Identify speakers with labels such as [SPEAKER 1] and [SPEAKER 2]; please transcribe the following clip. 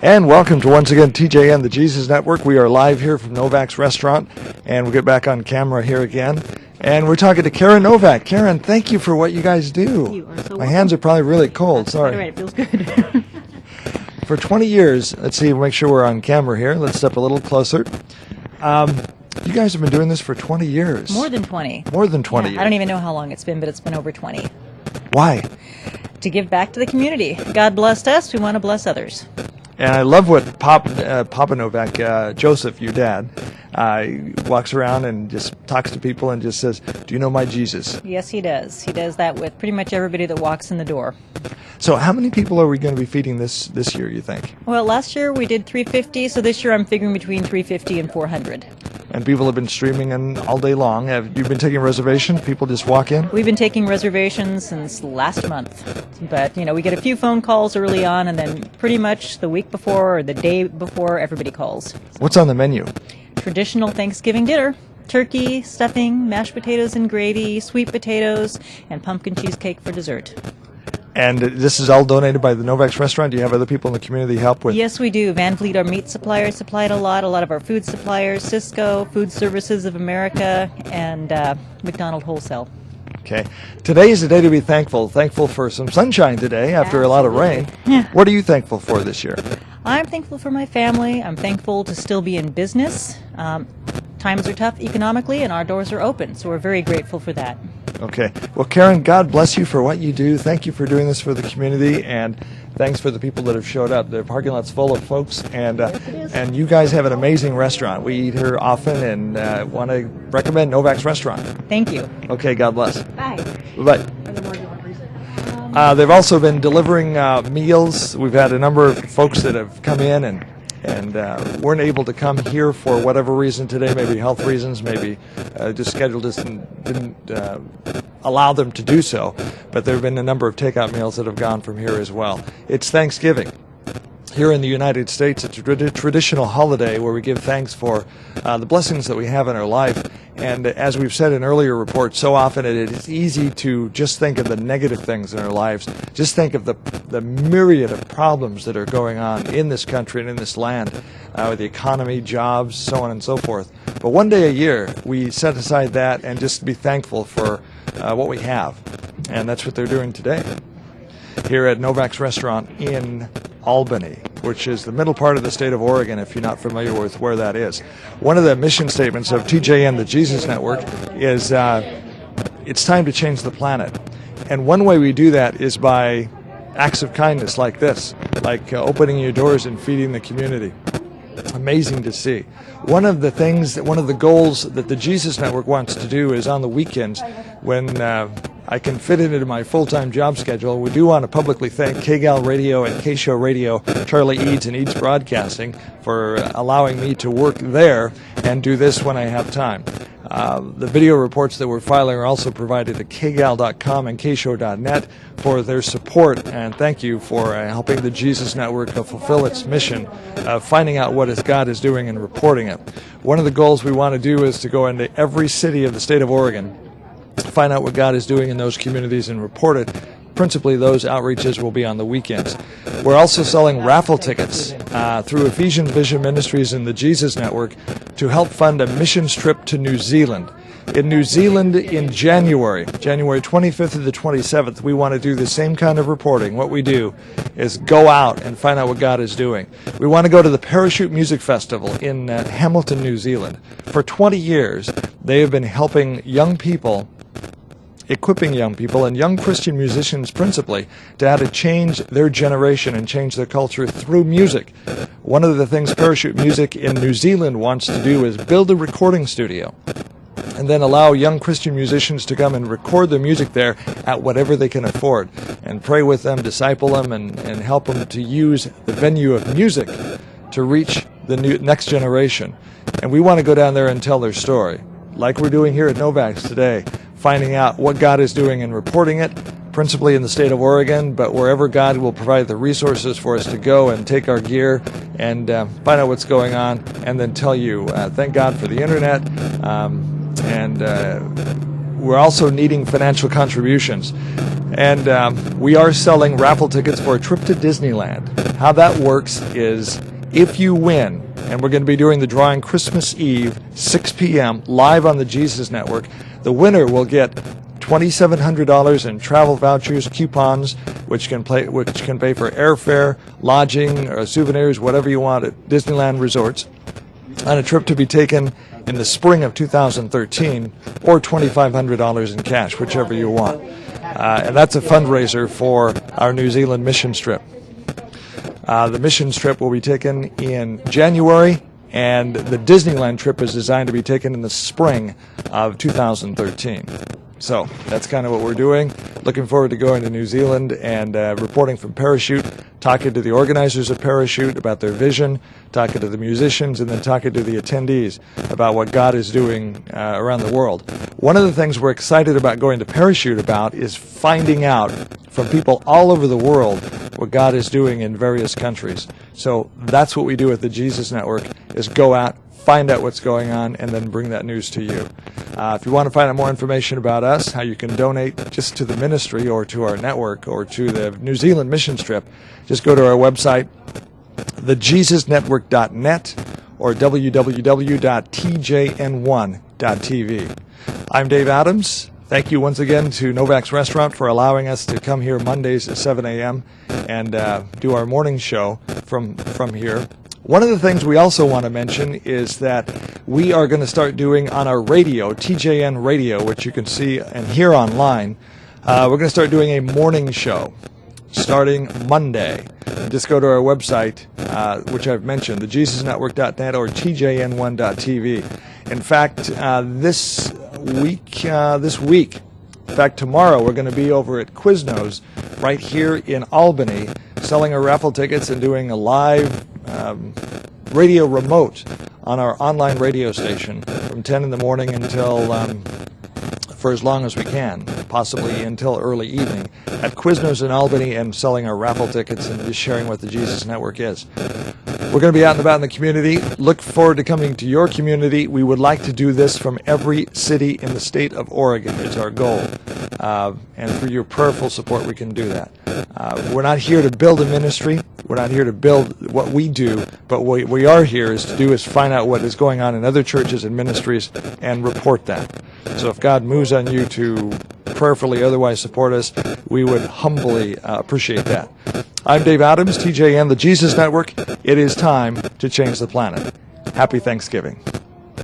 [SPEAKER 1] And welcome to once again TJN, the Jesus Network. We are live here from Novak's restaurant, and we'll get back on camera here again. And we're talking to Karen Novak. Karen, thank you for what you guys do.
[SPEAKER 2] You are so welcome.
[SPEAKER 1] My hands are probably really cold. Sorry.
[SPEAKER 2] All right, it feels good.
[SPEAKER 1] For 20 years, let's see, make sure we're on camera here. Let's step a little closer. You guys have been doing this for 20 years.
[SPEAKER 2] More than 20.
[SPEAKER 1] More than 20 years.
[SPEAKER 2] I don't even know how long it's been, but it's been over 20.
[SPEAKER 1] Why?
[SPEAKER 2] To give back to the community. God blessed us. We want to bless others.
[SPEAKER 1] And I love what Papa Novak, Joseph, your dad, walks around and just talks to people and just says, "Do you know my Jesus?"
[SPEAKER 2] Yes, he does. He does that with pretty much everybody that walks in the door.
[SPEAKER 1] So how many people are we going to be feeding this year, you think?
[SPEAKER 2] Well, last year we did 350, so this year I'm figuring between 350 and 400.
[SPEAKER 1] And people have been streaming in all day long. Have you been taking reservations? People just walk in?
[SPEAKER 2] We've been taking reservations since last month. But, we get a few phone calls early on, and then pretty much the week before or the day before, everybody calls.
[SPEAKER 1] What's on the menu?
[SPEAKER 2] Traditional Thanksgiving dinner. Turkey, stuffing, mashed potatoes and gravy, sweet potatoes, and pumpkin cheesecake for dessert.
[SPEAKER 1] And this is all donated by the Novak's restaurant? Do you have other people in the community help with?
[SPEAKER 2] Yes, we do. Van Fleet, our meat supplier, supplied a lot of our food suppliers, Cisco, Food Services of America, and McDonald Wholesale.
[SPEAKER 1] Okay. Today is a day to be thankful. Thankful for some sunshine today after a lot of rain.
[SPEAKER 2] Yeah.
[SPEAKER 1] What are you thankful for this year?
[SPEAKER 2] I'm thankful for my family. I'm thankful to still be in business. Times are tough economically, and our doors are open, so we're very grateful for that.
[SPEAKER 1] Okay. Well, Karen, God bless you for what you do. Thank you for doing this for the community, and thanks for the people that have showed up. The parking lot's full of folks, and and you guys have an amazing restaurant. We eat here often, and want to recommend Novak's restaurant.
[SPEAKER 2] Thank you.
[SPEAKER 1] Okay. God bless.
[SPEAKER 2] Bye.
[SPEAKER 1] Bye. They've also been delivering meals. We've had a number of folks that have come in and weren't able to come here for whatever reason today, maybe health reasons, maybe just schedule just didn't allow them to do so. But there have been a number of takeout meals that have gone from here as well. It's Thanksgiving. Here in the United States, it's a traditional holiday where we give thanks for the blessings that we have in our life. And as we've said in earlier reports, so often it is easy to just think of the negative things in our lives. Just think of the myriad of problems that are going on in this country and in this land with the economy, jobs, so on and so forth. But one day a year, we set aside that and just be thankful for what we have. And that's what they're doing today here at Novak's restaurant in Albany, which is the middle part of the state of Oregon, if you're not familiar with where that is. One of the mission statements of TJN, the Jesus Network, is it's time to change the planet. And one way we do that is by acts of kindness like this, like opening your doors and feeding the community. Amazing to see. One of the goals that the Jesus Network wants to do is on the weekends when I can fit it into my full-time job schedule. We do want to publicly thank KGAL Radio and K-Show Radio, Charlie Eads and Eads Broadcasting, for allowing me to work there and do this when I have time. The video reports that we're filing are also provided at kgal.com and kshow.net for their support, and thank you for helping the Jesus Network fulfill its mission of finding out what God is doing and reporting it. One of the goals we want to do is to go into every city of the state of Oregon, find out what God is doing in those communities and report it. Principally, those outreaches will be on the weekends. We're also selling raffle tickets through Ephesians Vision Ministries and the Jesus Network to help fund a missions trip to New Zealand. In New Zealand in January 25th to the 27th, we want to do the same kind of reporting. What we do is go out and find out what God is doing. We want to go to the Parachute Music Festival in Hamilton, New Zealand. For 20 years, they have been helping young people, equipping young people and young Christian musicians principally to how to change their generation and change their culture through music. One of the things Parachute Music in New Zealand wants to do is build a recording studio and then allow young Christian musicians to come and record their music there at whatever they can afford, and pray with them, disciple them, and help them to use the venue of music to reach the next generation. And we want to go down there and tell their story, like we're doing here at Novak's today, finding out what God is doing and reporting it, principally in the state of Oregon, but wherever God will provide the resources for us to go and take our gear and find out what's going on, and then tell you. Thank God for the internet, and we're also needing financial contributions. And we are selling raffle tickets for a trip to Disneyland. How that works is if you win, and we're going to be doing the drawing Christmas Eve, 6 p.m., live on the Jesus Network, the winner will get $2,700 in travel vouchers, coupons, which can pay for airfare, lodging, or souvenirs, whatever you want at Disneyland resorts, on a trip to be taken in the spring of 2013, or $2,500 in cash, whichever you want. And that's a fundraiser for our New Zealand mission trip. The mission trip will be taken in January, and the Disneyland trip is designed to be taken in the spring of 2013. So that's kind of what we're doing. Looking forward to going to New Zealand and reporting from Parachute, talking to the organizers of Parachute about their vision, talking to the musicians, and then talking to the attendees about what God is doing around the world. One of the things we're excited about going to Parachute about is finding out from people all over the world what God is doing in various countries. So that's what we do at the Jesus Network, is go out, find out what's going on, and then bring that news to you. If you want to find out more information about us, how you can donate just to the ministry or to our network or to the New Zealand mission trip, just go to our website, thejesusnetwork.net or www.tjn1.tv. I'm Dave Adams. Thank you once again to Novak's Restaurant for allowing us to come here Mondays at 7 a.m. and do our morning show from here. One of the things we also want to mention is that we are going to start doing on our radio, TJN Radio, which you can see and hear online. We're going to start doing a morning show starting Monday. Just go to our website, which I've mentioned, thejesusnetwork.net or tjn1.tv. In fact, this week, in fact, tomorrow we're going to be over at Quiznos right here in Albany, selling our raffle tickets and doing a live radio remote on our online radio station from 10 in the morning until for as long as we can, possibly until early evening, at Quiznos in Albany, and selling our raffle tickets and just sharing what the Jesus Network is. We're going to be out and about in the community. Look forward to coming to your community. We would like to do this from every city in the state of Oregon is our goal. And through your prayerful support, we can do that. We're not here to build a ministry. We're not here to build what we do, but what we are here is find out what is going on in other churches and ministries and report that. So if God moves on you to prayerfully otherwise support us, we would humbly appreciate that. I'm Dave Adams, TJN, the Jesus Network. It is time to change the planet. Happy Thanksgiving.